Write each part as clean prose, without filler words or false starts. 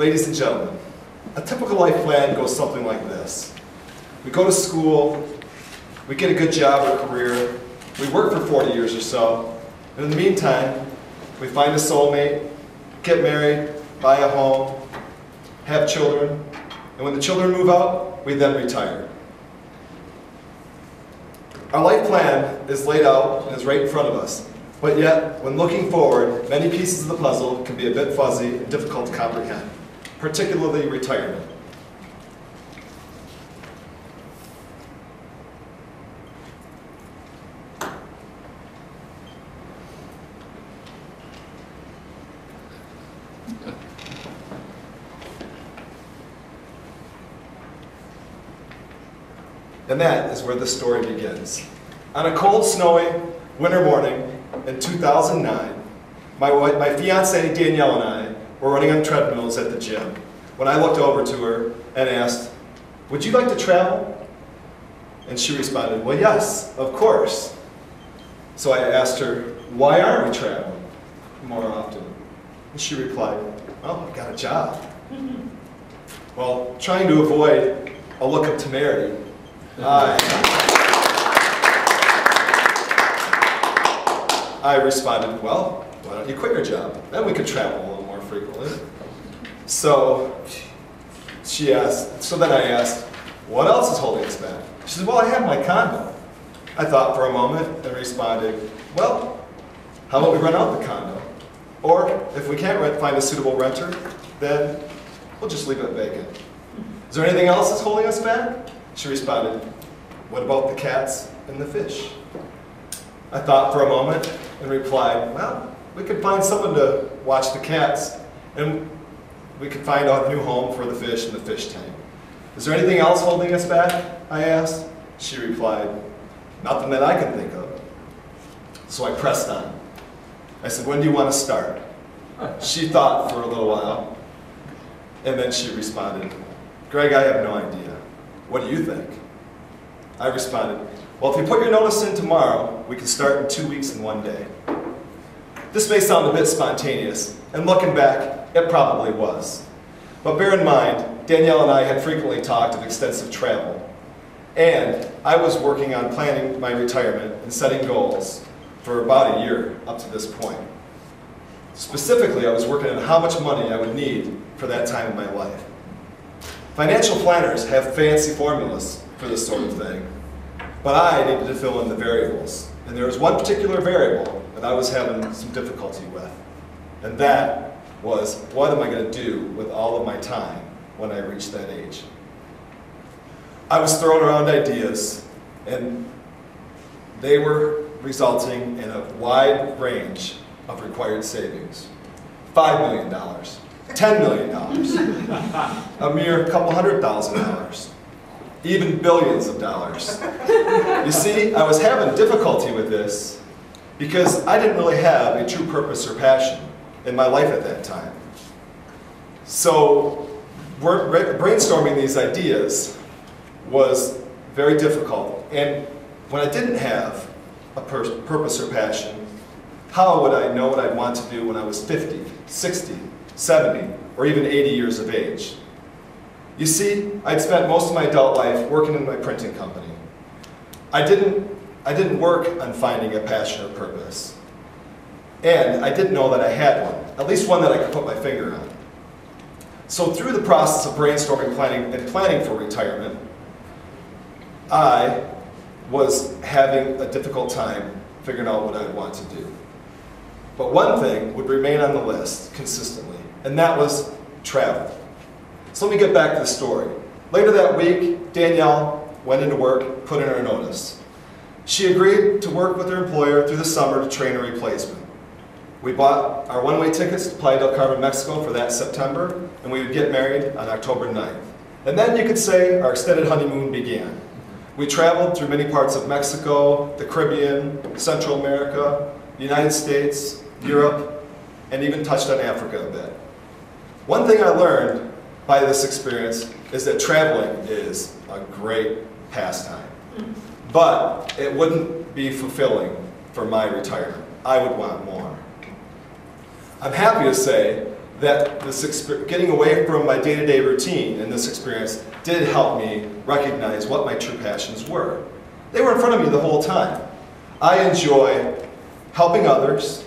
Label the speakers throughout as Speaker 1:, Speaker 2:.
Speaker 1: Ladies and gentlemen, a typical life plan goes something like this. We go to school, we get a good job or career, we work for 40 years or so, and in the meantime, we find a soulmate, get married, buy a home, have children, and when the children move out, we then retire. Our life plan is laid out and is right in front of us, but yet, when looking forward, many pieces of the puzzle can be a bit fuzzy and difficult to comprehend, particularly retirement. And that is where the story begins. On a cold, snowy winter morning in 2009, my fiancée Danielle and I were running on treadmills at the gym when I looked over to her and asked, "Would you like to travel?" And she responded, "Well, yes, of course." So I asked her, "Why aren't we traveling more often?" And she replied, "Well, I got a job." Well, trying to avoid a look of temerity, I responded, "Well, why don't you quit your job? Then we could travel a little more frequently." So then I asked, "What else is holding us back?" She said, "Well, I have my condo." I thought for a moment and responded, "Well, how about we rent out the condo? Or if we can't find a suitable renter, then we'll just leave it vacant. Is there anything else that's holding us back?" She responded, "What about the cats and the fish?" I thought for a moment and replied, "Well, we could find someone to watch the cats, and we could find a new home for the fish in the fish tank. Is there anything else holding us back?" I asked. She replied, "Nothing that I can think of." So I pressed on. I said, "When do you want to start?" She thought for a little while, and then she responded, "Greg, I have no idea. What do you think?" I responded, "Well, if you put your notice in tomorrow, we can start in 2 weeks and 1 day." This may sound a bit spontaneous, and looking back, it probably was. But bear in mind, Danielle and I had frequently talked of extensive travel, and I was working on planning my retirement and setting goals for about a year up to this point. Specifically, I was working on how much money I would need for that time in my life. Financial planners have fancy formulas for this sort of thing, but I needed to fill in the variables. And there was one particular variable that I was having some difficulty with, and that was, what am I going to do with all of my time when I reach that age? I was throwing around ideas, and they were resulting in a wide range of required savings. $5 million, $10 million, a mere couple $100,000, even billions of dollars. You see, I was having difficulty with this because I didn't really have a true purpose or passion in my life at that time. So brainstorming these ideas was very difficult. And when I didn't have a purpose or passion, how would I know what I'd want to do when I was 50, 60, 70, or even 80 years of age? You see, I'd spent most of my adult life working in my printing company. I didn't work on finding a passion or purpose. And I didn't know that I had one, at least one that I could put my finger on. So through the process of brainstorming, planning for retirement, I was having a difficult time figuring out what I'd want to do. But one thing would remain on the list consistently, and that was travel. So let me get back to the story. Later that week, Danielle went into work, put in her notice. She agreed to work with her employer through the summer to train a replacement. We bought our one-way tickets to Playa del Carmen, Mexico for that September, and we would get married on October 9th. And then you could say our extended honeymoon began. We traveled through many parts of Mexico, the Caribbean, Central America, the United States, Europe, and even touched on Africa a bit. One thing I learned by this experience is that traveling is a great pastime, but it wouldn't be fulfilling for my retirement. I would want more. I'm happy to say that getting away from my day-to-day routine in this experience did help me recognize what my true passions were. They were in front of me the whole time. I enjoy helping others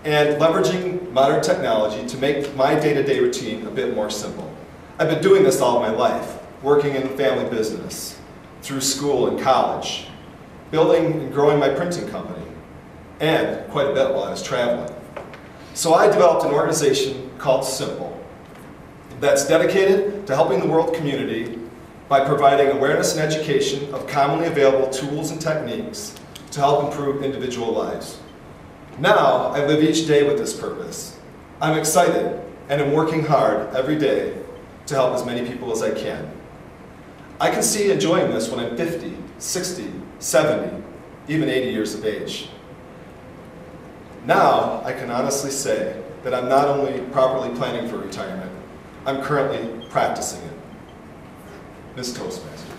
Speaker 1: and leveraging modern technology to make my day-to-day routine a bit more simple. I've been doing this all my life, working in the family business, through school and college, building and growing my printing company, and quite a bit while I was traveling. So I developed an organization called Simple that's dedicated to helping the world community by providing awareness and education of commonly available tools and techniques to help improve individual lives. Now, I live each day with this purpose. I'm excited and am working hard every day to help as many people as I can. I can see enjoying this when I'm 50, 60, 70, even 80 years of age. Now, I can honestly say that I'm not only properly planning for retirement, I'm currently practicing it. Ms. Toastmaster.